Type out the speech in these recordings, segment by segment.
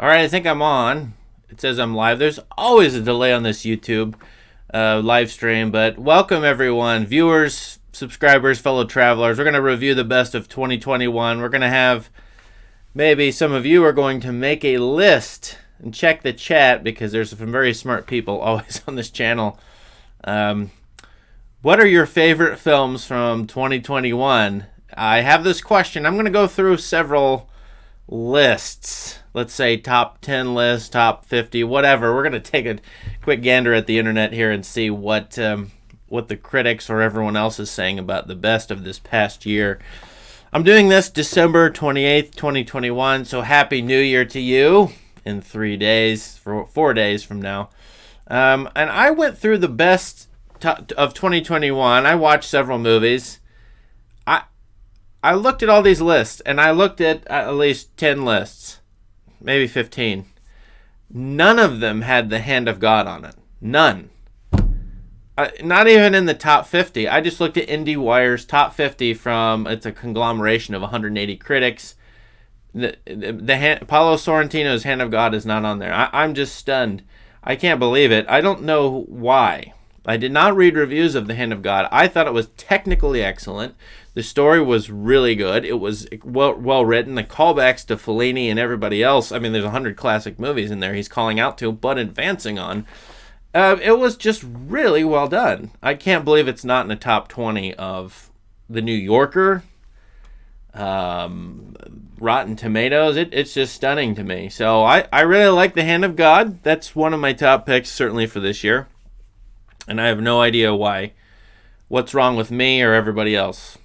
All right, I think I'm on. It says I'm live. There's always a delay on this YouTube live stream, but welcome everyone, viewers, subscribers, fellow travelers. We're going to review the best of 2021. We're going to have, maybe some of you are going to make a list and check the chat because there's some very smart people always on this channel. What are your favorite films from 2021? I have this question. I'm going to go through several lists. Let's say top 10 list, top 50, whatever. We're going to take a quick gander at the internet here and see what the critics or everyone else is saying about the best of this past year. I'm doing this December 28th, 2021, so Happy New Year to you in 3 days, for 4 days from now. And I went through the best of 2021. I watched several movies. I looked at all these lists, and I looked at least 10 lists, maybe 15. None of them had the hand of God on it. None. Not even in the top 50. I just looked at IndieWire's top 50 from, it's a conglomeration of 180 critics. Paulo Sorrentino's Hand of God is not on there. I'm just stunned. I can't believe it. I don't know why. I did not read reviews of The Hand of God. I thought it was technically excellent. The story was really good. It was well written. The callbacks to Fellini and everybody else. I mean, there's 100 classic movies in there he's calling out to, but advancing on. It was just really well done. I can't believe it's not in the top 20 of The New Yorker, Rotten Tomatoes. It's just stunning to me. So I really like The Hand of God. That's one of my top picks, certainly for this year. And I have no idea why. What's wrong with me or everybody else?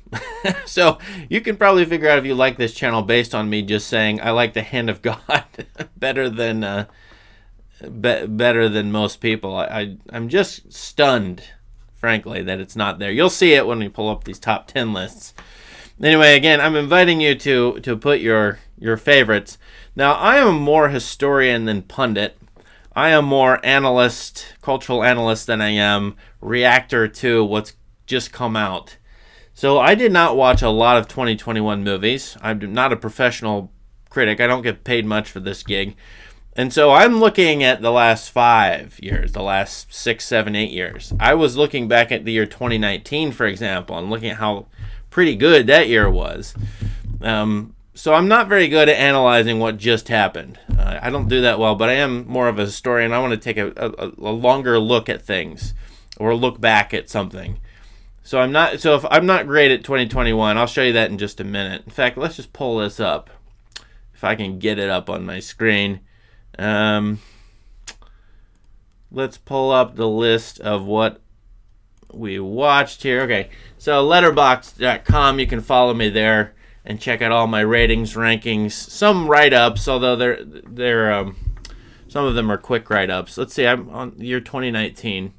So you can probably figure out if you like this channel based on me just saying I like The Hand of God better than most people. I'm just stunned, frankly, that it's not there. You'll see it when we pull up these top 10 lists. Anyway, again, I'm inviting you to put your favorites. Now, I am more historian than pundit. I am more analyst, cultural analyst than I am reactor to what's just come out. So I did not watch a lot of 2021 movies. I'm not a professional critic. I don't get paid much for this gig. And so I'm looking at the last 5 years, the last 6, 7, 8 years. I was looking back at the year 2019, for example, and looking at how pretty good that year was. So I'm not very good at analyzing what just happened. I don't do that well, but I am more of a historian. I want to take a longer look at things or look back at something. So if I'm not great at 2021, I'll show you that in just a minute. In fact, let's just pull this up. If I can get it up on my screen. Let's pull up the list of what we watched here. Okay, so letterboxd.com, you can follow me there and check out all my ratings, rankings, some write-ups, although they're some of them are quick write-ups. Let's see, I'm on year 2019.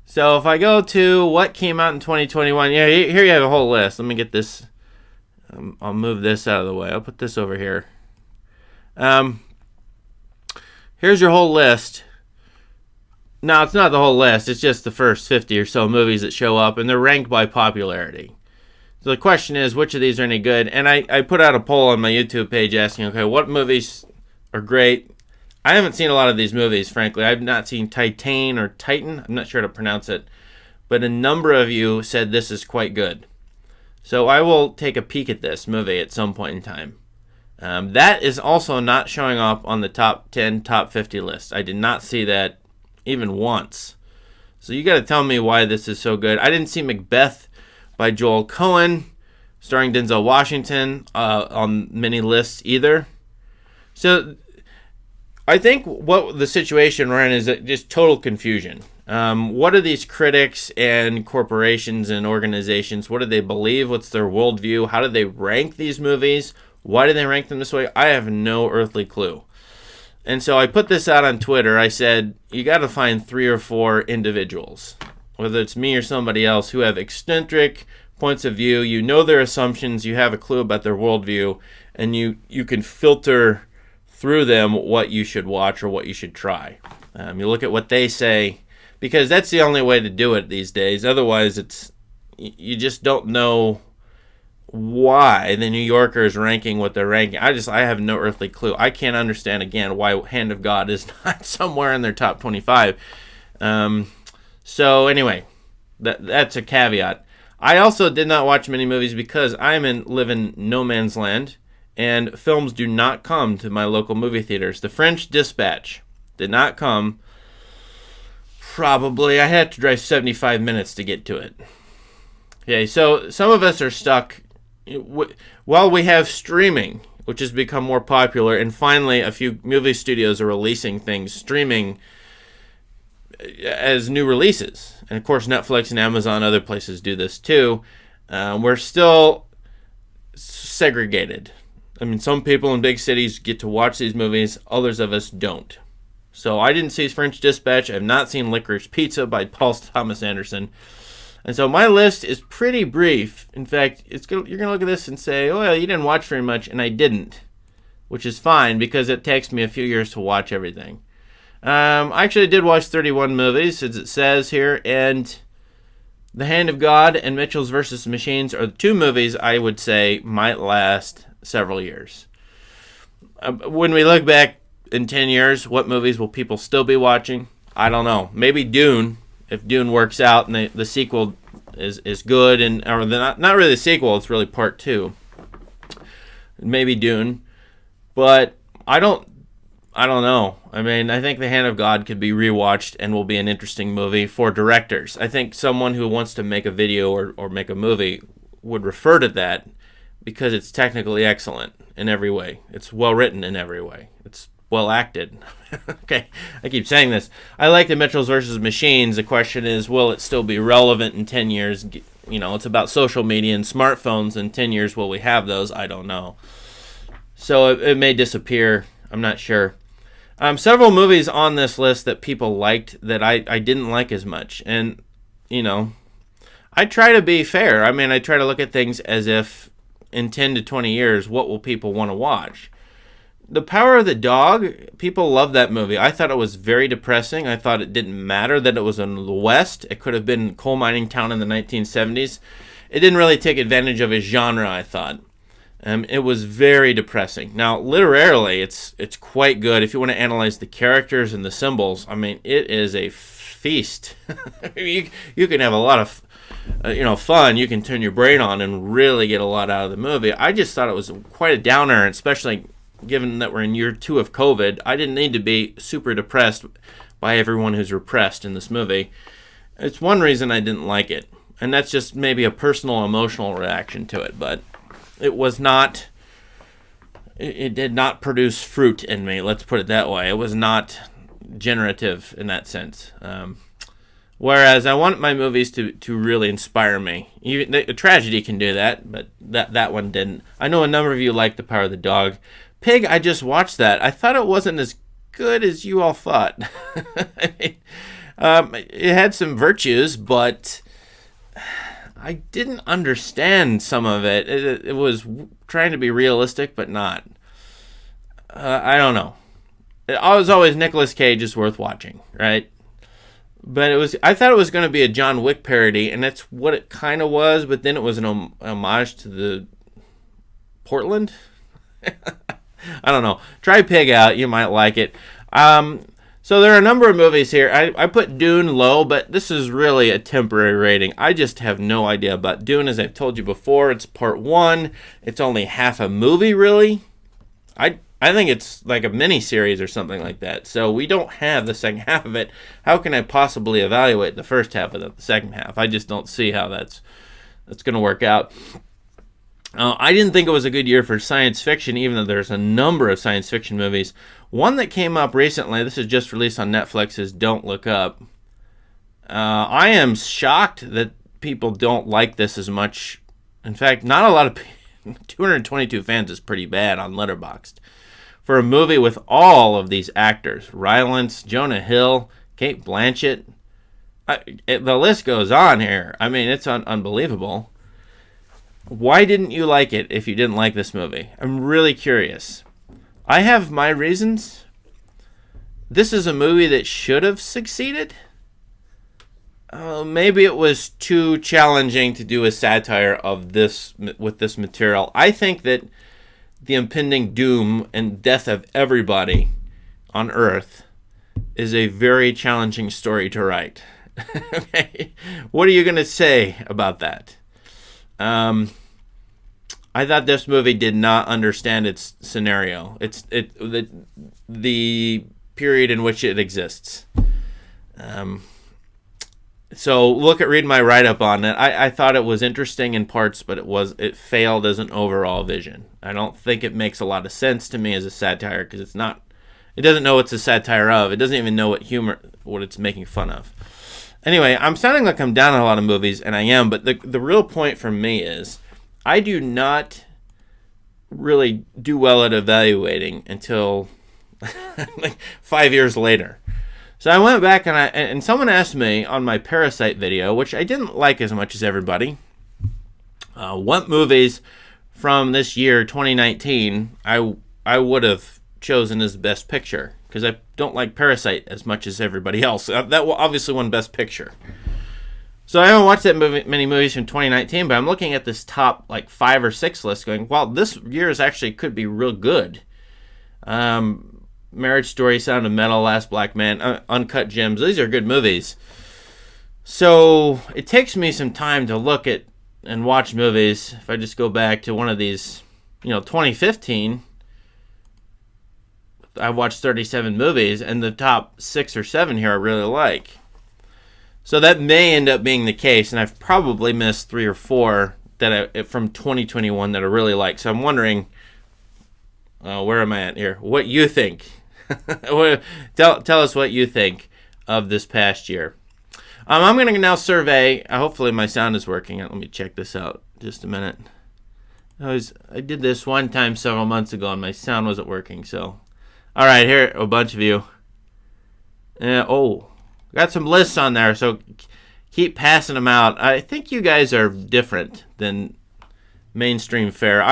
So if I go to what came out in 2021, yeah, here you have a whole list. Let me get this. I'll move this out of the way. I'll put this over here. Here's your whole list. No, it's not the whole list. It's just the first 50 or so movies that show up, and they're ranked by popularity. So the question is, which of these are any good? And I put out a poll on my YouTube page asking, okay, what movies are great? I haven't seen a lot of these movies, frankly. I've not seen Titan or Titan. I'm not sure how to pronounce it. But a number of you said this is quite good. So I will take a peek at this movie at some point in time. That is also not showing up on the top 10, top 50 list. I did not see that even once. So you got to tell me why this is so good. I didn't see Macbeth by Joel Cohen, starring Denzel Washington, on many lists either. So I think what the situation we're in is just total confusion. What are these critics and corporations and organizations? What do they believe? What's their worldview? How do they rank these movies? Why do they rank them this way? I have no earthly clue. And so I put this out on Twitter. I said, you got to find 3 or 4 individuals, whether it's me or somebody else, who have eccentric points of view. You know their assumptions. You have a clue about their worldview. And you can filter through them what you should watch or what you should try. You look at what they say, because that's the only way to do it these days. Otherwise, you just don't know why the New Yorker is ranking what they're ranking. I have no earthly clue. I can't understand, again, why Hand of God is not somewhere in their top 25. So anyway, that's a caveat. I also did not watch many movies because live in no man's land, and films do not come to my local movie theaters. The French Dispatch did not come. Probably I had to drive 75 minutes to get to it. Okay, so some of us are stuck. While we have streaming, which has become more popular, and finally a few movie studios are releasing things streaming as new releases. And of course Netflix and Amazon, other places do this too. We're still segregated. I mean, some people in big cities get to watch these movies, others of us don't. So I didn't see French Dispatch. I have not seen Licorice Pizza by Paul Thomas Anderson. And so my list is pretty brief. In fact, you're going to look at this and say, oh, well, you didn't watch very much, and I didn't, which is fine because it takes me a few years to watch everything. I actually did watch 31 movies, as it says here, and The Hand of God and Mitchell's vs. Machines are the two movies I would say might last several years. When we look back in 10 years, what movies will people still be watching? I don't know. Maybe Dune. If Dune works out and the sequel is good, or not really the sequel, it's really part 2. Maybe Dune, but I don't know. I mean, I think The Hand of God could be rewatched and will be an interesting movie for directors. I think someone who wants to make a video or make a movie would refer to that because it's technically excellent in every way. It's well written in every way. It's well acted. Okay, I keep saying this. I like the Mitchells versus Machines. The question is, will it still be relevant in 10 years? You know, it's about social media and smartphones. In 10 years, will we have those? I don't know. So it may disappear. I'm not sure. Several movies on this list that people liked that I didn't like as much. And, you know, I try to be fair. I mean, I try to look at things as if in 10 to 20 years, what will people want to watch? The Power of the Dog, people love that movie. I thought it was very depressing. I thought it didn't matter that it was in the West. It could have been a coal mining town in the 1970s. It didn't really take advantage of its genre, I thought. It was very depressing. Now, literarily, it's quite good. If you want to analyze the characters and the symbols, I mean, it is a feast. you can have a lot of fun. You can turn your brain on and really get a lot out of the movie. I just thought it was quite a downer, especially given that we're in year 2 of COVID. I didn't need to be super depressed by everyone who's repressed in this movie. It's one reason I didn't like it, and that's just maybe a personal emotional reaction to it, but it did not produce fruit in me, let's put it that way. It was not generative in that sense. Whereas I want my movies to really inspire me. A tragedy can do that, but that one didn't. I know a number of you like The Power of the Dog. Pig, I just watched that. I thought it wasn't as good as you all thought. It had some virtues, but I didn't understand some of it. It was trying to be realistic, but not. I don't know. It was always Nicolas Cage is worth watching, right? But I thought it was going to be a John Wick parody, and that's what it kind of was, but then it was an homage to the Portland? I don't know. Try Pig out. You might like it. So there are a number of movies here. I put Dune low, but this is really a temporary rating. I just have no idea about Dune. As I've told you before, it's part 1. It's only half a movie, really. I think it's like a mini-series or something like that. So we don't have the second half of it. How can I possibly evaluate the first half of the second half? I just don't see how that's going to work out. I didn't think it was a good year for science fiction, even though there's a number of science fiction movies. One that came up recently, this is just released on Netflix, is Don't Look Up. I am shocked that people don't like this as much. In fact, not a lot of people. 222 fans is pretty bad on Letterboxd. For a movie with all of these actors, Rylance, Jonah Hill, Cate Blanchett, the list goes on here. I mean, it's unbelievable. Why didn't you like it if you didn't like this movie? I'm really curious. I have my reasons. This is a movie that should have succeeded. maybe it was too challenging to do a satire of this with this material. I think that the impending doom and death of everybody on Earth is a very challenging story to write. Okay, what are you going to say about that? I thought this movie did not understand its scenario. The period in which it exists. So read my write-up on it. I thought it was interesting in parts, but it failed as an overall vision. I don't think it makes a lot of sense to me as a satire because it doesn't know what it's a satire of. It doesn't even know what it's making fun of. Anyway, I'm sounding like I'm down on a lot of movies, and I am, but the real point for me is I do not really do well at evaluating until like 5 years later. So I went back and someone asked me on my Parasite video, which I didn't like as much as everybody, what movies from this year, 2019, I would have chosen as Best Picture, because I don't like Parasite as much as everybody else. That obviously won Best Picture. So I haven't watched many movies from 2019, but I'm looking at this top like 5 or 6 list going, wow, this year's actually could be real good. Marriage Story, Sound of Metal, Last Black Man, Uncut Gems. These are good movies. So it takes me some time to look at and watch movies. If I just go back to one of these, 2015, I watched 37 movies, and the top 6 or 7 here I really like. So that may end up being the case, and I've probably missed 3 or 4 from 2021 that I really like. So I'm wondering, where am I at here? What you think? Tell us what you think of this past year. I'm going to now survey. Hopefully my sound is working. Let me check this out just a minute. I did this one time several months ago, and my sound wasn't working. So, all right, here a bunch of you. Got some lists on there, so keep passing them out. I think you guys are different than mainstream fare.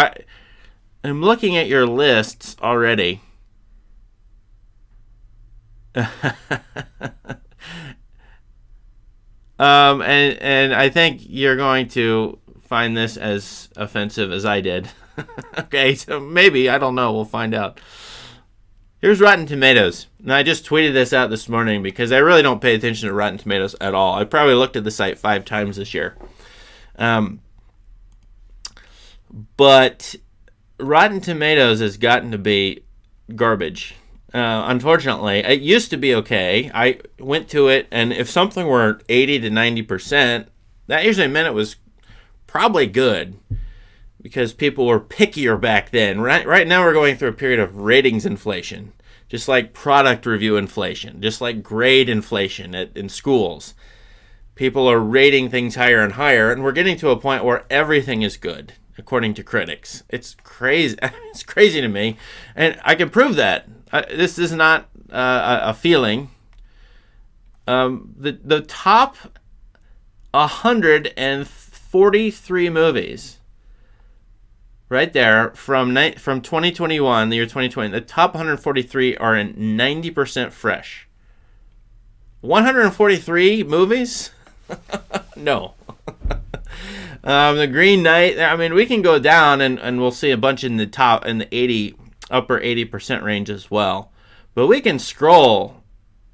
I'm looking at your lists already. And I think you're going to find this as offensive as I did. Okay, so maybe, I don't know, we'll find out. Here's Rotten Tomatoes. And I just tweeted this out this morning because I really don't pay attention to Rotten Tomatoes at all. I probably looked at the site 5 times this year. But Rotten Tomatoes has gotten to be garbage. Unfortunately, it used to be okay. I went to it, and if something were 80 to 90%, that usually meant it was probably good because people were pickier back then. Right now we're going through a period of ratings inflation, just like product review inflation, just like grade inflation in schools. People are rating things higher and higher, and we're getting to a point where everything is good, according to critics. It's crazy. It's crazy to me, and I can prove that. This is not a feeling. The top 143 movies, right there, from 2021, the year 2020, the top 143 are in 90% fresh. 143 movies? No. The Green Knight, I mean, we can go down and we'll see a bunch in the top, in the upper 80% range as well. But we can scroll.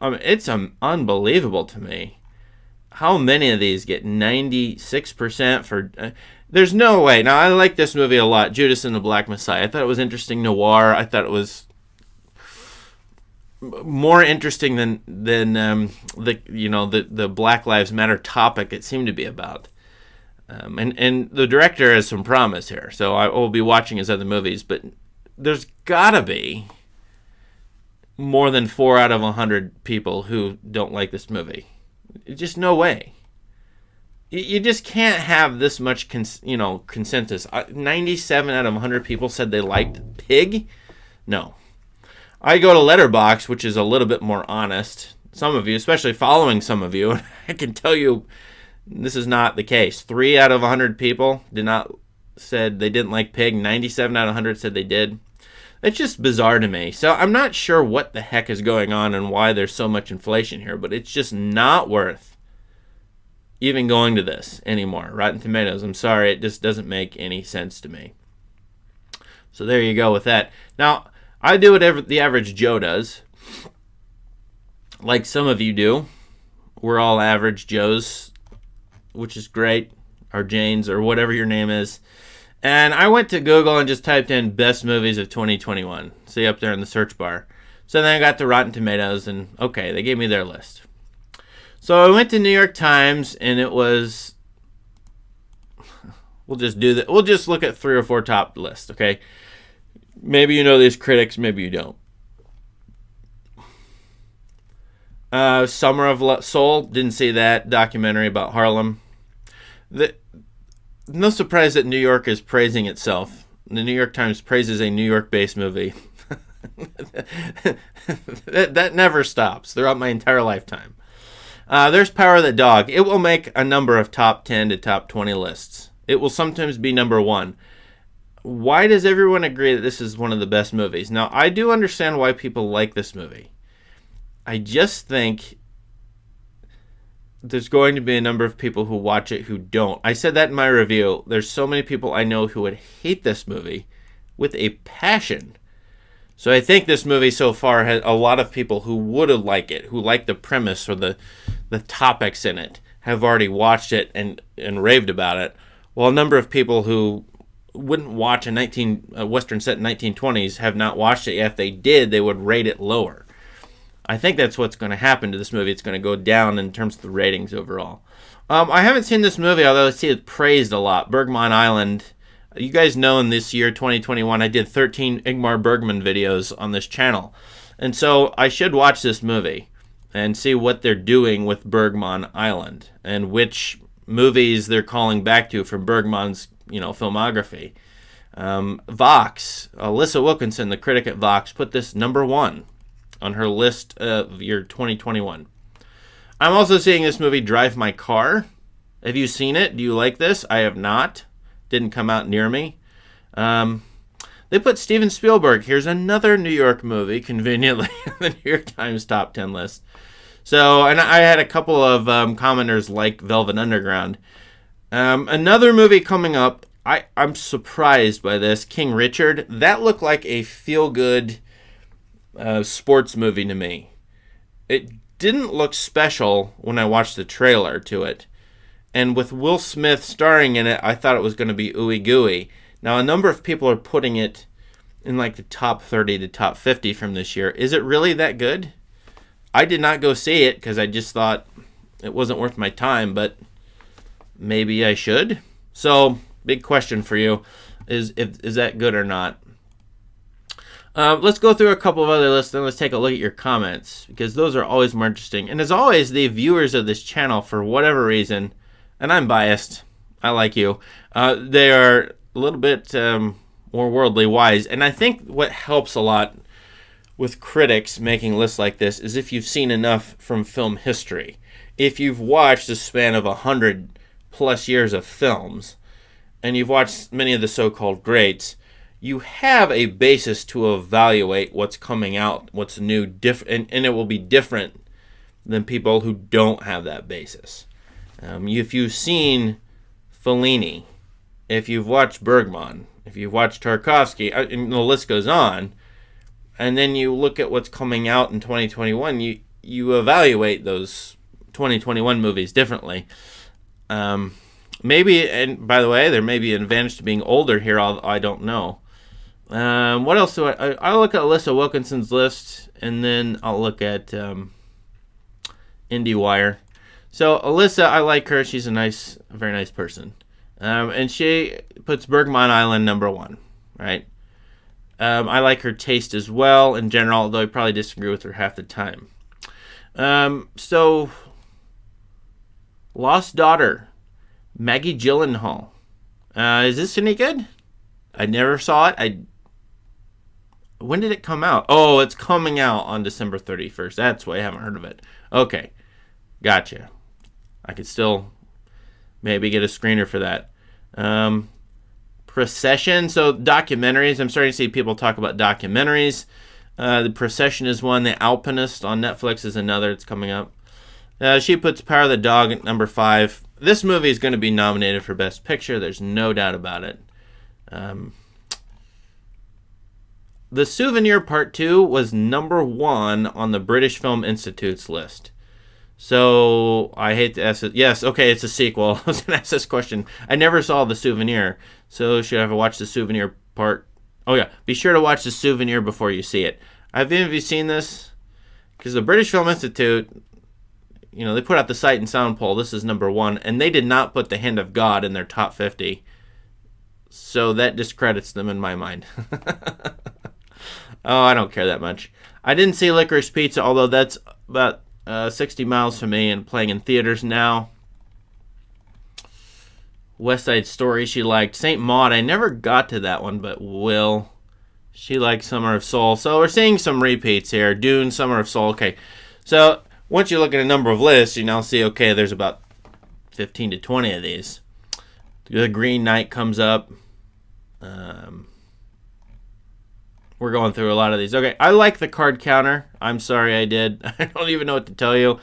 I mean, it's unbelievable to me how many of these get 96% for... there's no way. Now, I like this movie a lot, Judas and the Black Messiah. I thought it was interesting noir. I thought it was more interesting than the Black Lives Matter topic it seemed to be about. And the director has some promise here, so I will be watching his other movies, but there's gotta be more than 4 out of 100 people who don't like this movie. Just no way. You just can't have this much consensus. 97 out of 100 people said they liked Pig. No. I go to Letterboxd, which is a little bit more honest. Some of you, especially following some of you, I can tell you this is not the case. 3 out of 100 people said they didn't like Pig. 97 out of 100 said they did. It's just bizarre to me. So I'm not sure what the heck is going on and why there's so much inflation here, but it's just not worth even going to this anymore. Rotten Tomatoes, I'm sorry, it just doesn't make any sense to me. So there you go with that. Now, I do whatever the average Joe does, like some of you do. We're all average Joes, which is great, or Janes, or whatever your name is. And I went to Google and just typed in best movies of 2021. See up there in the search bar. So then I got to Rotten Tomatoes, and okay, they gave me their list. So I went to New York Times, and it was, we'll just do that. We'll just look at 3 or 4 top lists, okay? Maybe you know these critics, maybe you don't. Summer of Soul, didn't see that documentary about Harlem. No surprise that New York is praising itself. The New York Times praises a New York-based movie. that never stops throughout my entire lifetime. There's Power of the Dog. It will make a number of top 10 to top 20 lists. It will sometimes be number 1. Why does everyone agree that this is one of the best movies? Now, I do understand why people like this movie. I just think there's going to be a number of people who watch it who don't. I said that in my review. There's so many people I know who would hate this movie with a passion. So I think this movie so far has a lot of people who would have liked it, who like the premise or the topics in it, have already watched it and raved about it. While a number of people who wouldn't watch a Western set in 1920s have not watched it yet. If they did, they would rate it lower. I think that's what's going to happen to this movie. It's going to go down in terms of the ratings overall. I haven't seen this movie, although I see it praised a lot. Bergman Island. You guys know in this year, 2021, I did 13 Ingmar Bergman videos on this channel. And so I should watch this movie and see what they're doing with Bergman Island and which movies they're calling back to from Bergman's filmography. Vox, Alyssa Wilkinson, the critic at Vox, put this number 1 on her list of year 2021. I'm also seeing this movie, Drive My Car. Have you seen it? Do you like this? I have not. Didn't come out near me. They put Steven Spielberg. Here's another New York movie, conveniently, on the New York Times top 10 list. So, and I had a couple of commenters like Velvet Underground. Another movie coming up, I'm surprised by this, King Richard. That looked like a feel-good sports movie to me. It didn't look special when I watched the trailer to it. And with Will Smith starring in it, I thought it was going to be ooey gooey. Now, a number of people are putting it in like the top 30 to top 50 from this year. Is it really that good? I did not go see it because I just thought it wasn't worth my time, but maybe I should. So, big question for you. Is that good or not? Let's go through a couple of other lists, and let's take a look at your comments, because those are always more interesting. And as always, the viewers of this channel, for whatever reason, and I'm biased, I like you, they are a little bit more worldly wise. And I think what helps a lot with critics making lists like this is if you've seen enough from film history. If you've watched a span of 100 plus years of films, and you've watched many of the so-called greats, you have a basis to evaluate what's coming out, what's new, different, and it will be different than people who don't have that basis. If you've seen Fellini, if you've watched Bergman, if you've watched Tarkovsky, and the list goes on, and then you look at what's coming out in 2021, you evaluate those 2021 movies differently. Maybe, and by the way, there may be an advantage to being older here, I don't know. What else do I'll look at Alyssa Wilkinson's list, and then I'll look at IndieWire. So Alyssa, I like her. She's a very nice person. And she puts Bergman Island number 1, right? I like her taste as well in general, although I probably disagree with her half the time. So, Lost Daughter, Maggie Gyllenhaal. Is this any good? I never saw it. When did it come out? Oh, it's coming out on December 31st. That's why I haven't heard of it. Okay, gotcha. I could still maybe get a screener for that. Procession, so documentaries. I'm starting to see people talk about documentaries. The Procession is one. The Alpinist on Netflix is another. It's coming up. She puts Power of the Dog at number 5. this movie is going to be nominated for Best Picture. There's no doubt about it. The Souvenir Part 2 was number 1 on the British Film Institute's list. So, I hate to ask it. Yes, okay, it's a sequel. I was going to ask this question. I never saw The Souvenir. So, should I have watched The Souvenir Part... Oh, yeah. Be sure to watch The Souvenir before you see it. Have any of you seen this? Because the British Film Institute, you know, they put out the Sight and Sound poll. This is number 1. And they did not put The Hand of God in their top 50. So, that discredits them in my mind. Oh, I don't care that much. I didn't see Licorice Pizza, although that's about 60 miles from me and playing in theaters now. West Side Story she liked. St. Maud, I never got to that one, but will. She liked Summer of Soul. So we're seeing some repeats here. Dune, Summer of Soul. Okay. So once you look at a number of lists, you now see, okay, there's about 15 to 20 of these. The Green Knight comes up. We're going through a lot of these. Okay, I like the card counter. I'm sorry I did. I don't even know what to tell you.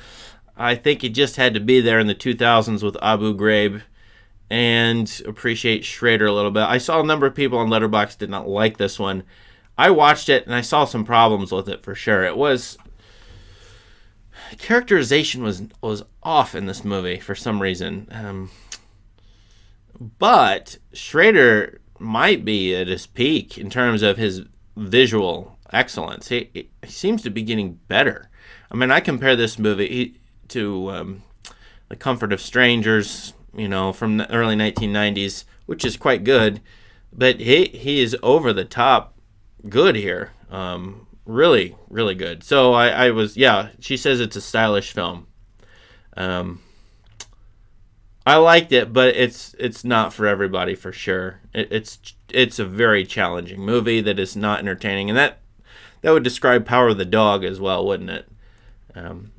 I think it just had to be there in the 2000s with Abu Ghraib, and appreciate Schrader a little bit. I saw a number of people on Letterboxd did not like this one. I watched it, and I saw some problems with it for sure. It was... Characterization was off in this movie for some reason. But Schrader might be at his peak in terms of his visual excellence. He seems to be getting better. I mean, I compare this movie to The Comfort of Strangers, you know, from the early 1990s, which is quite good, but he is over the top good here. Really, really good. So I was, yeah, she says it's a stylish film. I liked it, but it's not for everybody for sure. It's a very challenging movie that is not entertaining, and that would describe Power of the Dog as well, wouldn't it?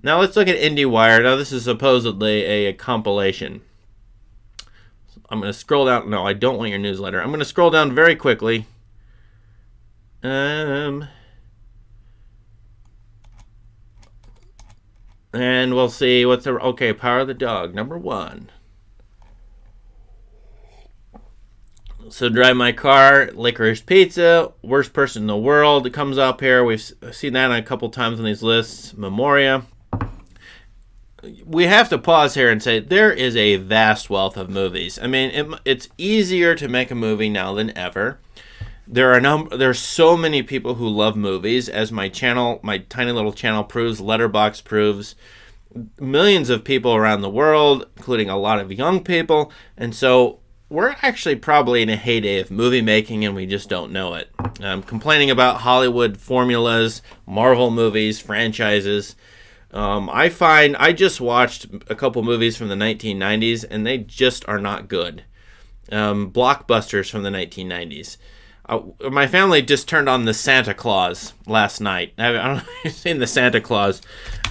Now let's look at IndieWire. Now this is supposedly a compilation. I'm going to scroll down. No, I don't want your newsletter. I'm going to scroll down very quickly. And we'll see what's the... Okay, Power of the Dog, number 1. So Drive My Car, Licorice Pizza, Worst Person in the World. It comes up here. We've seen that a couple times on these lists. Memoria. We have to pause here and say there is a vast wealth of movies. I mean, it's easier to make a movie now than ever. There's so many people who love movies, as my channel, my tiny little channel proves, Letterboxd proves. Millions of people around the world, including a lot of young people, and so we're actually probably in a heyday of movie making, and we just don't know it. Complaining about Hollywood formulas, Marvel movies, franchises. I just watched a couple movies from the 1990s, and they just are not good. Blockbusters from the 1990s. My family just turned on The Santa Claus last night. I don't know if you've seen The Santa Claus.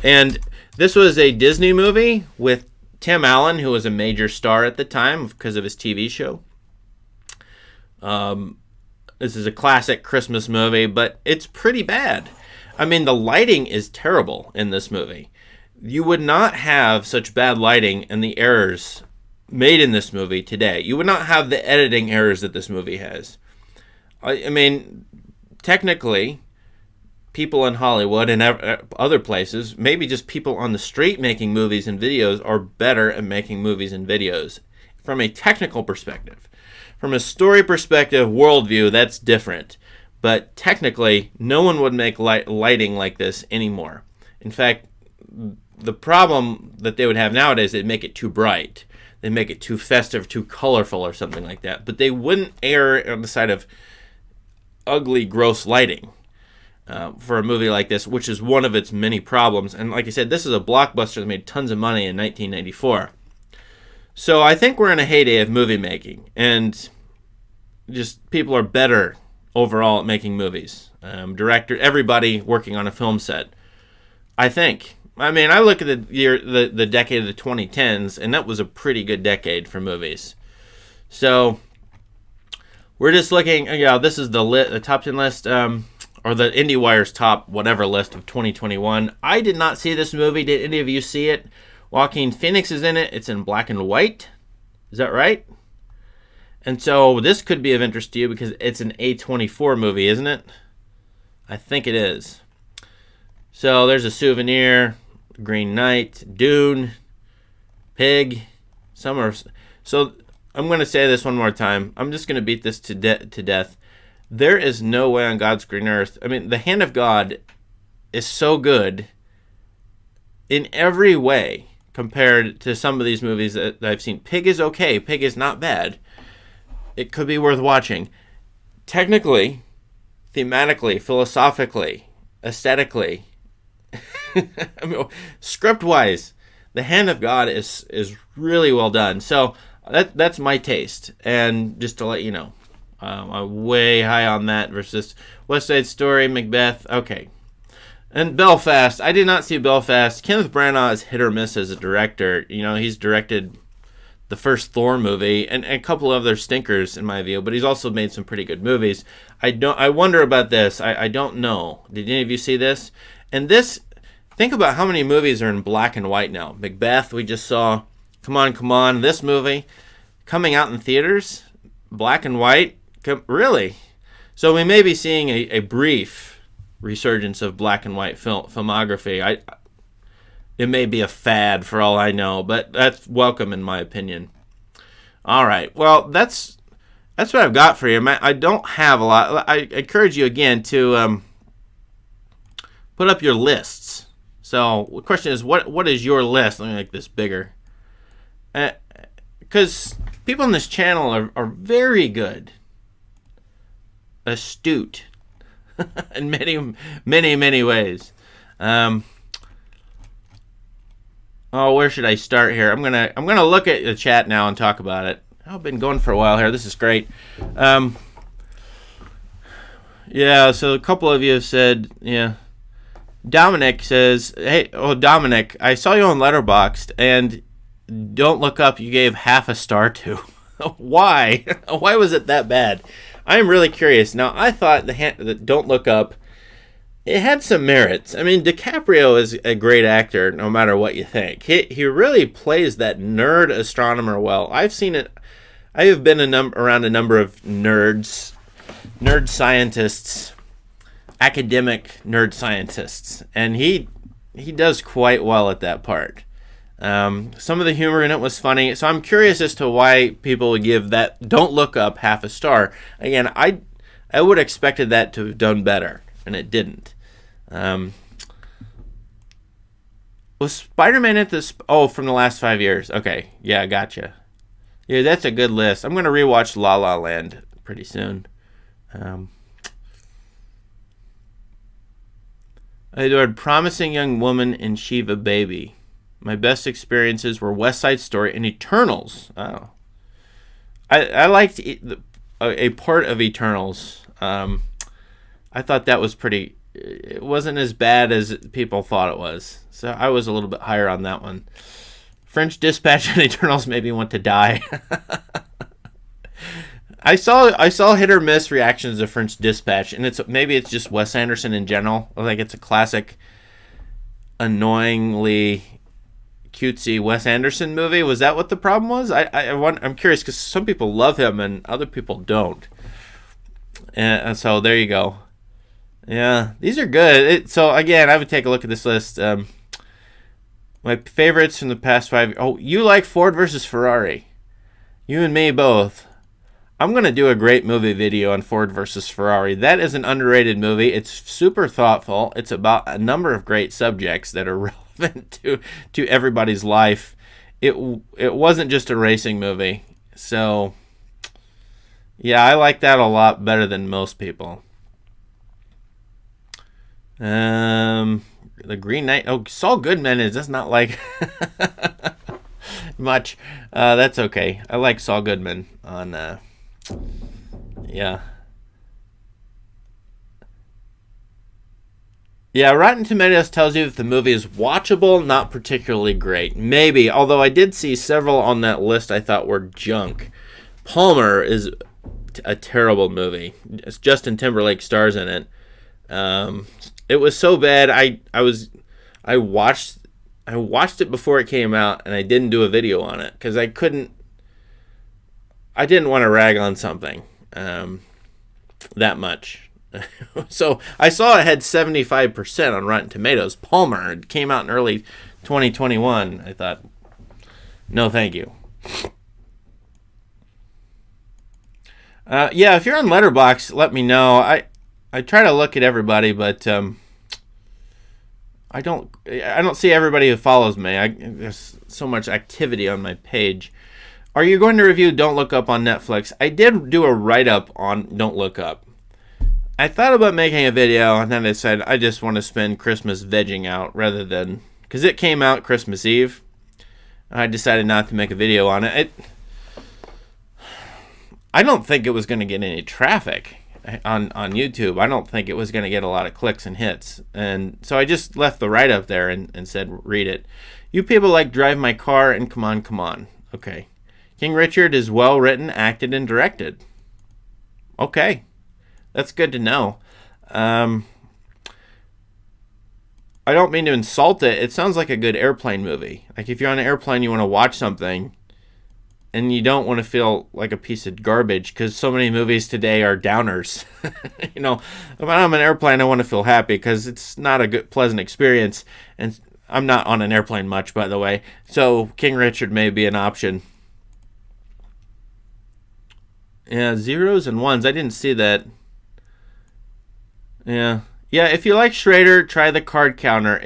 And this was a Disney movie with Tim Allen, who was a major star at the time because of his TV show. This is a classic Christmas movie, but it's pretty bad. I mean, the lighting is terrible in this movie. You would not have such bad lighting and the errors made in this movie today. You would not have the editing errors that this movie has. I mean, technically, people in Hollywood and other places, maybe just people on the street making movies and videos, are better at making movies and videos from a technical perspective. From a story perspective, worldview, that's different. But technically, no one would make lighting like this anymore. In fact, the problem that they would have nowadays, they'd make it too bright. They'd make it too festive, too colorful or something like that. But they wouldn't err on the side of ugly, gross lighting for a movie like this, which is one of its many problems. And like I said, this is a blockbuster that made tons of money in 1994. So I think we're in a heyday of movie making, and just people are better overall at making movies. Director, everybody working on a film set, I think. I mean, I look at the decade of the 2010s, and that was a pretty good decade for movies. So we're just looking, this is the top 10 list, or the IndieWire's top whatever list of 2021. I did not see this movie. Did any of you see it? Joaquin Phoenix is in it. It's in black and white. Is that right? And so this could be of interest to you because it's an A24 movie, isn't it? I think it is. So there's a Souvenir, Green Knight, Dune, Pig. So I'm going to say this one more time. I'm just going to beat this to death. There is no way on God's green earth. I mean, the hand of God is so good in every way compared to some of these movies that I've seen. Pig is okay. Pig is not bad. It could be worth watching. Technically, thematically, philosophically, aesthetically, I mean, script-wise, the hand of God is really well done. So that's my taste. And just to let you know, I'm way high on that versus West Side Story, Macbeth. Okay. And Belfast. I did not see Belfast. Kenneth Branagh is hit or miss as a director. You know, he's directed the first Thor movie and a couple of other stinkers in my view, but he's also made some pretty good movies. I wonder about this. I don't know. Did any of you see this? And this, think about how many movies are in black and white now. Macbeth, we just saw. Come on. This movie coming out in theaters, black and white. Really? So we may be seeing a brief resurgence of black and white filmography. It may be a fad for all I know, but that's welcome in my opinion. All right. Well, that's what I've got for you. I don't have a lot. I encourage you again to put up your lists. So the question is, what is your list? Let me make this bigger. Because people on this channel are very good, astute, in many ways. Where should I start here? I'm gonna look at the chat now and talk about it. I've been going for a while here. This is great. Yeah. So a couple of you have said, yeah. Dominic says, "Hey, Dominic, I saw you on Letterboxd, and Don't Look Up you gave half a star to. Why? Why was it that bad? I'm really curious. Now, I thought the Don't Look Up, it had some merits. I mean, DiCaprio is a great actor, no matter what you think. He really plays that nerd astronomer well. I've seen it. I have been around a number of nerd scientists, academic nerd scientists, and he does quite well at that part. Some of the humor in it was funny, so I'm curious as to why people would give that Don't Look Up half a star. Again, I would have expected that to have done better, and it didn't. Was Spider-Man at this? Oh, from the last 5 years. Okay, yeah, gotcha. Yeah, that's a good list. I'm gonna rewatch La La Land pretty soon. I adored Promising Young Woman and Shiva Baby. My best experiences were West Side Story and Eternals. Oh, I liked a part of Eternals. I thought that was pretty. It wasn't as bad as people thought it was, so I was a little bit higher on that one. French Dispatch and Eternals made me want to die. I saw hit or miss reactions to French Dispatch, and maybe it's just Wes Anderson in general. Like, it's a classic, annoyingly cutesy Wes Anderson movie. Was that what the problem was? I'm curious because some people love him and other people don't. And so there you go. Yeah, these are good. So again, I would take a look at this list. My favorites from the past 5 years. Oh, you like Ford versus Ferrari. You and me both. I'm going to do a great movie video on Ford versus Ferrari. That is an underrated movie. It's super thoughtful. It's about a number of great subjects that are relevant to everybody's life. It wasn't just a racing movie. So, yeah, I like that a lot better than most people. The Green Knight. Oh, Saul Goodman is just not like much. That's okay. I like Saul Goodman on. Yeah. Yeah, Rotten Tomatoes tells you that the movie is watchable, not particularly great. Maybe, although I did see several on that list I thought were junk. Palmer is a terrible movie. It's Justin Timberlake stars in it. It was so bad. I I watched it before it came out, and I didn't do a video on it because I didn't want to rag on something that much. So I saw it had 75% on Rotten Tomatoes. Palmer, it came out in early 2021. I thought, no, thank you. Yeah, if you're on Letterboxd, let me know. I try to look at everybody, but I don't see everybody who follows me. There's so much activity on my page. Are you going to review Don't Look Up on Netflix? I did do a write-up on Don't Look Up. I thought about making a video, and then I said I just want to spend Christmas vegging out rather than... Because it came out Christmas Eve. I decided not to make a video on it. I don't think it was going to get any traffic on YouTube. I don't think it was going to get a lot of clicks and hits. And so I just left the write-up there and said, read it. You people like Drive My Car and Come On, Come On. Okay. King Richard is well written, acted, and directed. Okay. That's good to know. I don't mean to insult it. It sounds like a good airplane movie. Like if you're on an airplane, you want to watch something, and you don't want to feel like a piece of garbage because so many movies today are downers. You know, when I'm on an airplane, I want to feel happy because it's not a good, pleasant experience. And I'm not on an airplane much, by the way. So King Richard may be an option. Yeah, zeros and ones. I didn't see that. Yeah. Yeah, if you like Schrader, try the card counter.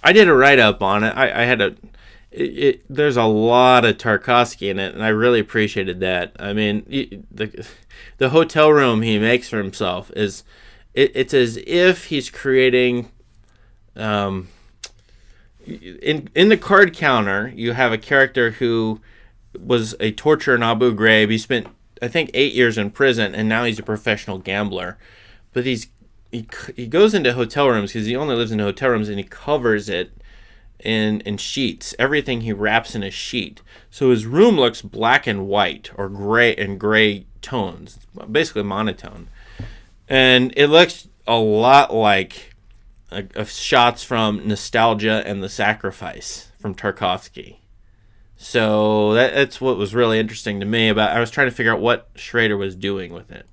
I did a write-up on it. I had there's a lot of Tarkovsky in it, and I really appreciated that. I mean, the hotel room he makes for himself is... It's as if he's creating... in the card counter, you have a character who was a torturer in Abu Ghraib. He spent, I think, 8 years in prison, and now he's a professional gambler. But he goes into hotel rooms because he only lives in hotel rooms, and he covers it in sheets. Everything he wraps in a sheet. So his room looks black and white, or gray tones, basically monotone. And it looks a lot like shots from Nostalgia and The Sacrifice from Tarkovsky. So that's what was really interesting to me about. I was trying to figure out what Schrader was doing with it.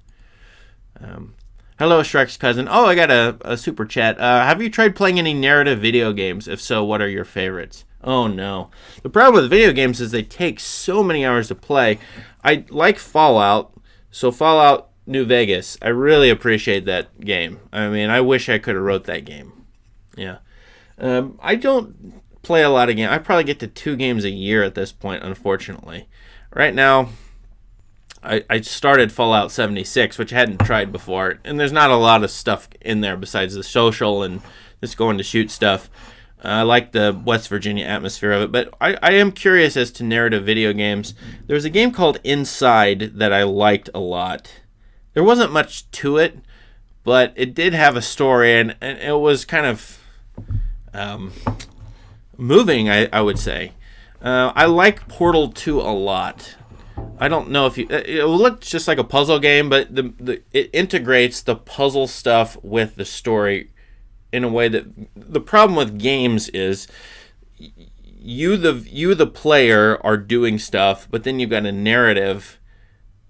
Hello, Shrek's cousin. Oh, I got a super chat. Have you tried playing any narrative video games? If so, what are your favorites? Oh, no. The problem with video games is they take so many hours to play. I like Fallout. So Fallout New Vegas. I really appreciate that game. I mean, I wish I could have wrote that game. Yeah. I don't play a lot of games. I probably get to 2 games a year at this point, unfortunately. Right now, I started Fallout 76, which I hadn't tried before, and there's not a lot of stuff in there besides the social and just going to shoot stuff. I like the West Virginia atmosphere of it, but I am curious as to narrative video games. There was a game called Inside that I liked a lot. There wasn't much to it, but it did have a story, and it was kind of moving, I would say. I like Portal 2 a lot. I don't know if it looks just like a puzzle game, but it integrates the puzzle stuff with the story in a way that the problem with games is you the player are doing stuff, but then you've got a narrative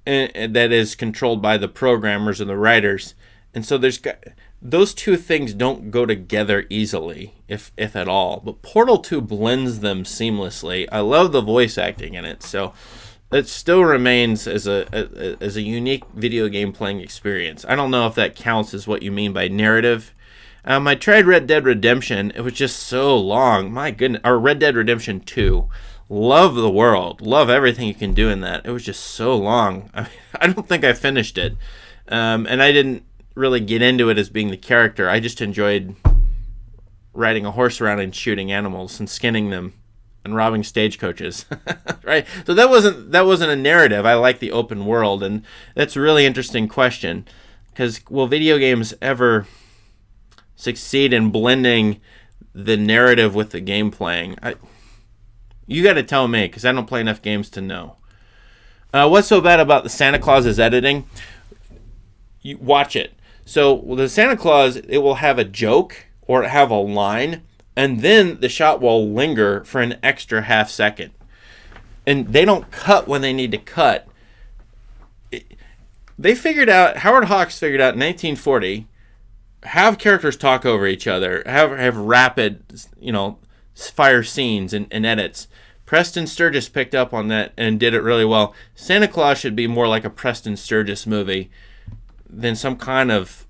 that is controlled by the programmers and the writers, and so those two things don't go together easily, if at all. But Portal 2 blends them seamlessly. I love the voice acting in it, so it still remains as a unique video game playing experience. I don't know if that counts as what you mean by narrative. I tried Red Dead Redemption. It was just so long. My goodness. Or Red Dead Redemption 2. Love the world. Love everything you can do in that. It was just so long. I don't think I finished it. And I didn't really get into it as being the character. I just enjoyed riding a horse around and shooting animals and skinning them and robbing stagecoaches. Right? So that wasn't a narrative. I like the open world, and that's a really interesting question, because will video games ever succeed in blending the narrative with the game playing? You got to tell me, because I don't play enough games to know. What's so bad about the Santa Claus's editing? You watch it. So the Santa Claus, it will have a joke or have a line, and then the shot will linger for an extra half second. And they don't cut when they need to cut. They figured out, Howard Hawks figured out in 1940, have characters talk over each other, have rapid, fire scenes and edits. Preston Sturges picked up on that and did it really well. Santa Claus should be more like a Preston Sturges movie than some kind of...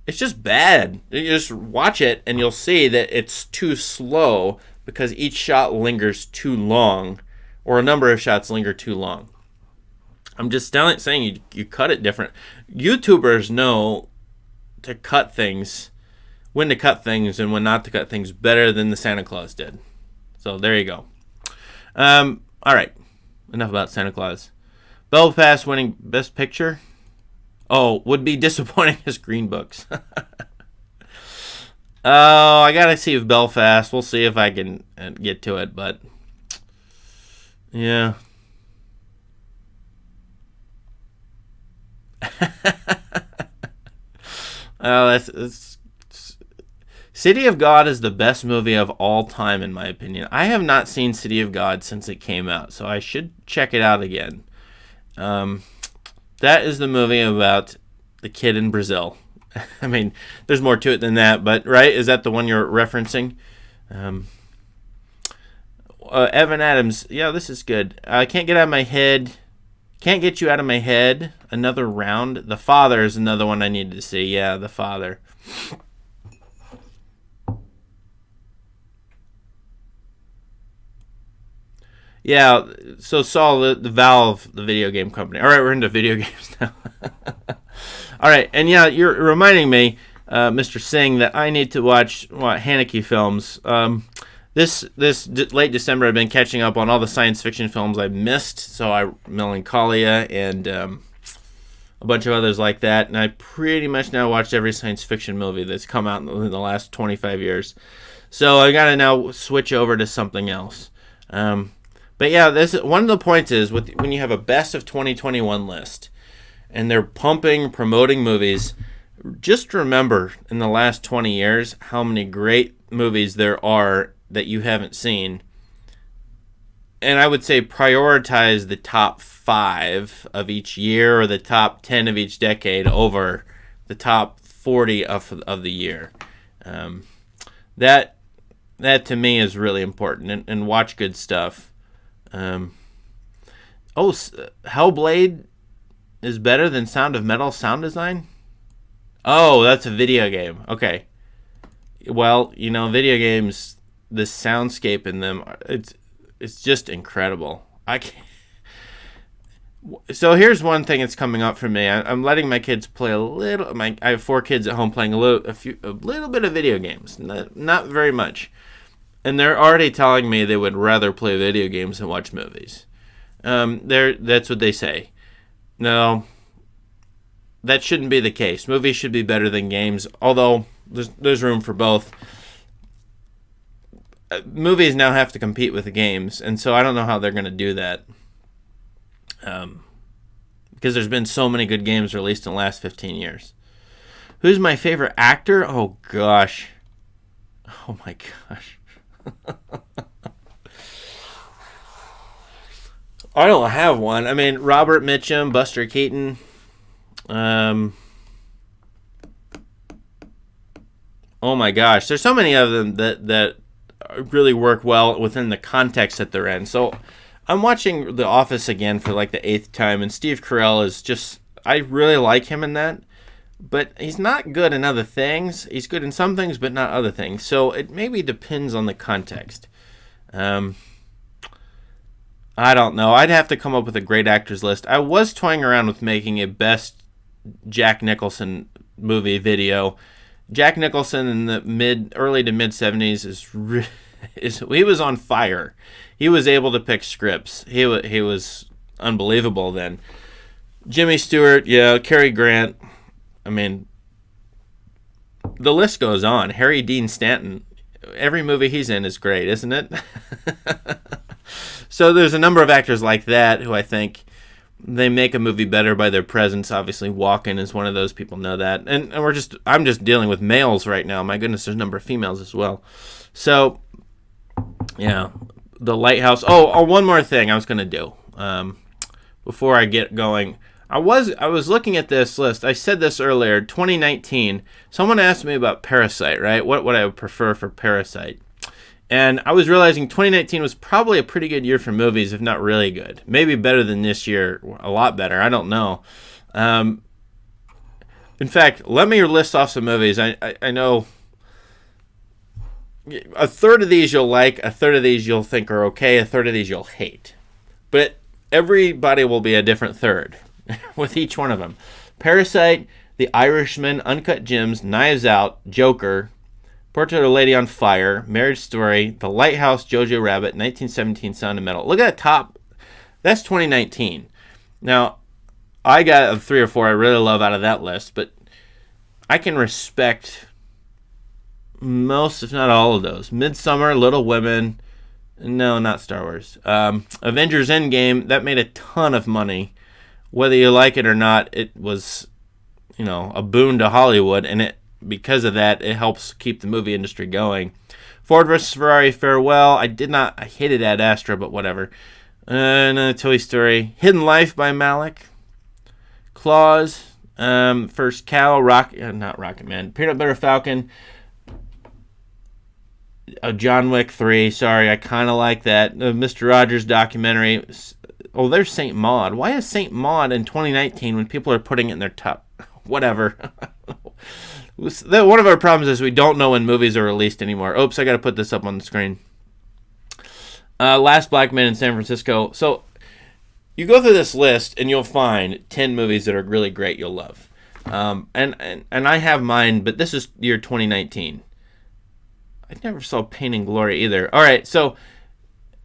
It's just bad. You just watch it and you'll see that it's too slow because each shot lingers too long, or a number of shots linger too long. I'm just saying you cut it different. YouTubers know to cut things, when to cut things and when not to cut things better than the Santa Claus did. So there you go. All right. Enough about Santa Claus. Belfast winning Best Picture. Oh, would be disappointing as Green Books. Oh, I gotta see Belfast. We'll see if I can get to it, but yeah. That's City of God is the best movie of all time, in my opinion. I have not seen City of God since it came out, so I should check it out again. That is the movie about the kid in Brazil. I mean, there's more to it than that, but right? Is that the one you're referencing? Evan Adams. Yeah, this is good. I can't get out of my head. Can't get you out of my head. Another round. The Father is another one I needed to see. Yeah, The Father. Yeah, so Saul, the Valve, the video game company. All right, we're into video games now. All right, and yeah, you're reminding me, Mr. Singh, that I need to watch Haneke films. This late December, I've been catching up on all the science fiction films I missed. So Melancholia and a bunch of others like that. And I pretty much now watched every science fiction movie that's come out in the last 25 years. So I got to now switch over to something else. But yeah, one of the points is when you have a best of 2021 list and they're promoting movies, just remember in the last 20 years how many great movies there are that you haven't seen. And I would say prioritize the top 5 of each year or the top 10 of each decade over the top 40 of the year. That to me is really important, and watch good stuff. Hellblade is better than Sound of Metal sound design? Oh, that's a video game. Okay. Well, video games, the soundscape in them, it's just incredible. So here's one thing that's coming up for me. I'm letting my kids play a little. I have 4 kids at home playing a little bit of video games, not very much. And they're already telling me they would rather play video games than watch movies. That's what they say. No, that shouldn't be the case. Movies should be better than games, although there's room for both. Movies now have to compete with the games, and so I don't know how they're going to do that. Because there's been so many good games released in the last 15 years. Who's my favorite actor? Oh, gosh. Oh, my gosh. I don't have one. I mean, Robert Mitchum, Buster Keaton. Oh my gosh, there's so many of them that really work well within the context that they're in. So I'm watching The Office again for like the 8th time, and Steve Carell is just, I really like him in that. But he's not good in other things. He's good in some things, but not other things. So it maybe depends on the context. I don't know. I'd have to come up with a great actors list. I was toying around with making a best Jack Nicholson movie video. Jack Nicholson in the early to mid 70s he was on fire. He was able to pick scripts. He was unbelievable then. Jimmy Stewart, yeah, Cary Grant. I mean, the list goes on. Harry Dean Stanton, every movie he's in is great, isn't it? So there's a number of actors like that who I think they make a movie better by their presence. Obviously, Walken is one of those people, know that. And I'm just dealing with males right now. My goodness, there's a number of females as well. So, yeah, The Lighthouse. Oh, one more thing I was going to do before I get going. I was looking at this list. I said this earlier, 2019. Someone asked me about Parasite, right? What would I prefer for Parasite? And I was realizing 2019 was probably a pretty good year for movies, if not really good. Maybe better than this year, a lot better. I don't know. In fact, let me list off some movies. I know a third of these you'll like, a third of these you'll think are okay, a third of these you'll hate. But everybody will be a different third with each one of them. Parasite, The Irishman, Uncut Gems, Knives Out, Joker, Portrait of a Lady on Fire, Marriage Story, The Lighthouse, Jojo Rabbit, 1917, Sound of Metal. Look at that top. That's 2019. Now, I got 3 or 4 I really love out of that list, but I can respect most, if not all of those. Midsummer, Little Women. No, not Star Wars. Avengers Endgame, that made a ton of money. Whether you like it or not, it was, a boon to Hollywood, and because of that, it helps keep the movie industry going. Ford vs. Ferrari, Farewell. I hated Ad Astra, but whatever. Toy Story. Hidden Life by Malick. Claws. First Cow. Not Rocket Man. Peanut Butter Falcon. John Wick 3. Sorry, I kind of like that. Mr. Rogers documentary. Oh, there's Saint Maud. Why is Saint Maud in 2019 when people are putting it in their top? Whatever. One of our problems is we don't know when movies are released anymore. Oops, I got to put this up on the screen. Last Black Man in San Francisco. So you go through this list and you'll find 10 movies that are really great you'll love. And I have mine, but this is year 2019. I never saw Pain and Glory either. All right, so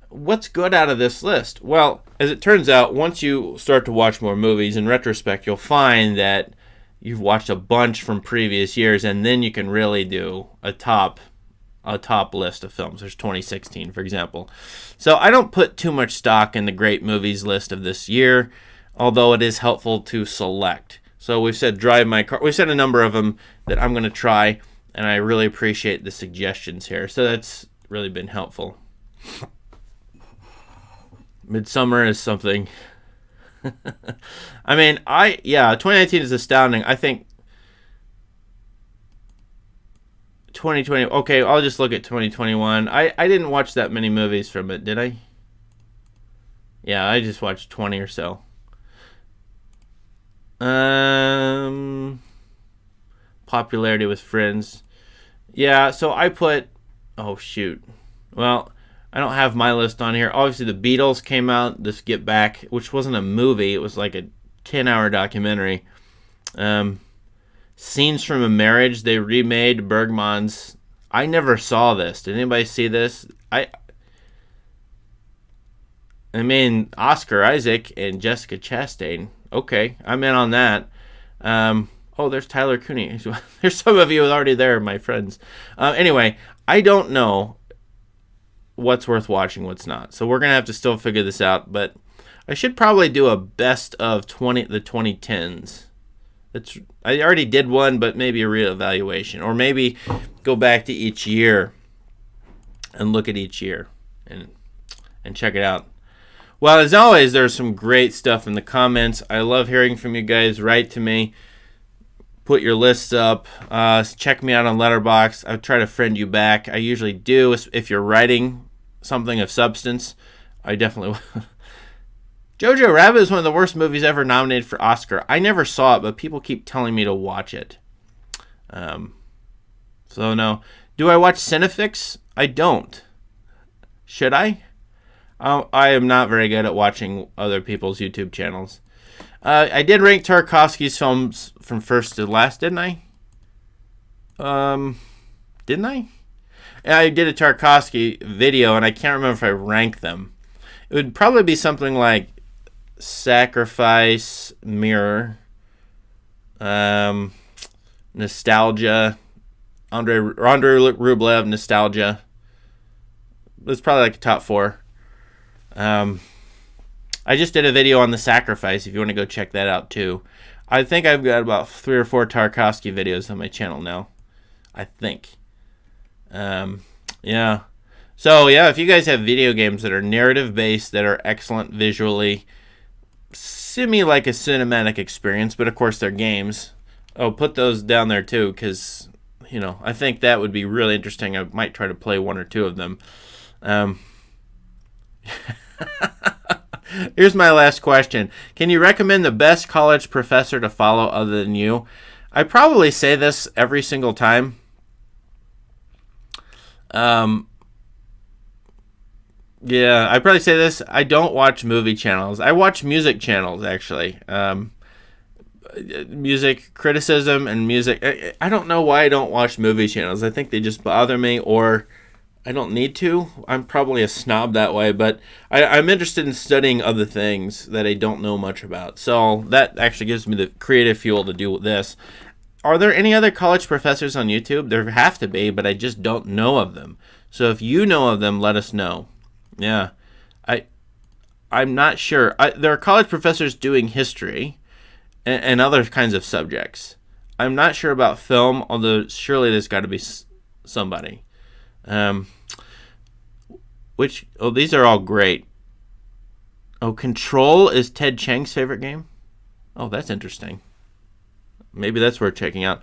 what's good out of this list? Well, as it turns out, once you start to watch more movies, in retrospect, you'll find that you've watched a bunch from previous years, and then you can really do a top list of films. There's 2016, for example. So I don't put too much stock in the great movies list of this year, although it is helpful to select. So we've said Drive My Car. We've said a number of them that I'm going to try, and I really appreciate the suggestions here. So that's really been helpful. Midsummer is something. I mean, 2019 is astounding. I think 2020. Okay, I'll just look at 2021. I didn't watch that many movies from it, did I? Yeah, I just watched 20 or so. Popularity with friends. Yeah, so I put. Oh shoot. Well, I don't have my list on here. Obviously, the Beatles came out, this Get Back, which wasn't a movie. It was like a 10-hour documentary. Scenes from a Marriage, they remade Bergman's. I never saw this. Did anybody see this? I mean, Oscar Isaac and Jessica Chastain. Okay, I'm in on that. There's Tyler Cooney. There's some of you already there, my friends. Anyway, I don't know what's worth watching, what's not. So we're going to have to still figure this out, but I should probably do a best of the 2010s. I already did one, but maybe a reevaluation, or maybe go back to each year and look at each year and check it out. Well, as always, there's some great stuff in the comments. I love hearing from you guys. Write to me. Put your lists up. Check me out on Letterboxd. I try to friend you back. I usually do. If you're writing something of substance, I definitely will. Jojo Rabbit is one of the worst movies ever nominated for Oscar. I never saw it, but people keep telling me to watch it. So no. Do I watch Cinefix? I don't. Should I? I am not very good at watching other people's YouTube channels. I did rank Tarkovsky's films from first to last, didn't I? Didn't I? Yeah, I did a Tarkovsky video, and I can't remember if I ranked them. It would probably be something like Sacrifice, Mirror, Nostalgia, Andrei Rublev, Nostalgia. It's probably like a top 4. I just did a video on The Sacrifice if you want to go check that out too. I think I've got about 3 or 4 Tarkovsky videos on my channel now. I think. Yeah. So, yeah, if you guys have video games that are narrative-based, that are excellent visually, semi like a cinematic experience, but of course they're games. Oh, put those down there too, because, you know, I think that would be really interesting. I might try to play 1 or 2 of them. Here's my last question. Can you recommend the best college professor to follow other than you? I probably say this every single time. Yeah, I probably say this. I don't watch movie channels. I watch music channels, actually. Music criticism and music. I don't know why I don't watch movie channels. I think they just bother me, or I don't need to. I'm probably a snob that way, but I'm interested in studying other things that I don't know much about. So that actually gives me the creative fuel to do this. Are there any other college professors on YouTube? There have to be, but I just don't know of them. So if you know of them, let us know. Yeah, I'm not sure. There are college professors doing history and other kinds of subjects. I'm not sure about film, although surely there's got to be somebody. These are all great. Oh, Control is Ted Chiang's favorite game? Oh, that's interesting. Maybe that's worth checking out.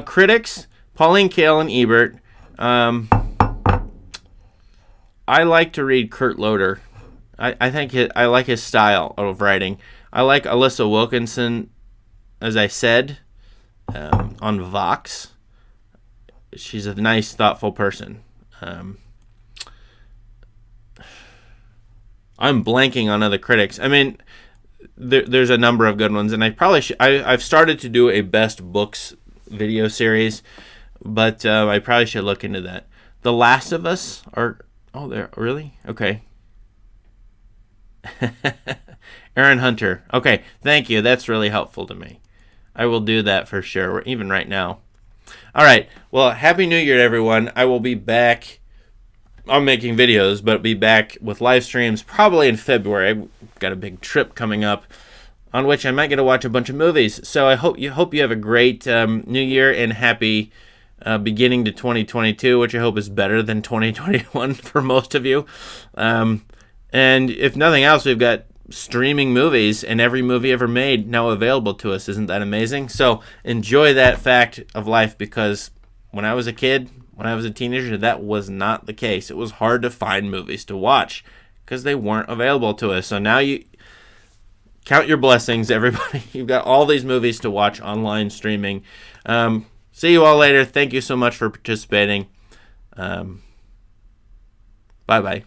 Critics, Pauline Kael and Ebert. I like to read Kurt Loder. I think I like his style of writing. I like Alyssa Wilkinson, as I said, on Vox. She's a nice, thoughtful person. I'm blanking on other critics. I mean, there's a number of good ones, and I probably I've started to do a best books video series, but I probably should look into that. The Last of Us are... Oh, there, really? Okay. Aaron Hunter. Okay, thank you. That's really helpful to me. I will do that for sure, even right now. All right. Well, Happy New Year, everyone. I will be back. I'm making videos, but be back with live streams probably in February. I've got a big trip coming up on which I might get to watch a bunch of movies. So I hope you have a great New Year and happy beginning to 2022, which I hope is better than 2021 for most of you. And if nothing else, we've got streaming movies and every movie ever made now available to us. Isn't that amazing? So enjoy that fact of life, because when I was a kid, when I was a teenager, that was not the case. It was hard to find movies to watch because they weren't available to us. So now you count your blessings, everybody. You've got all these movies to watch online streaming. See you all later. Thank you so much for participating. Bye-bye.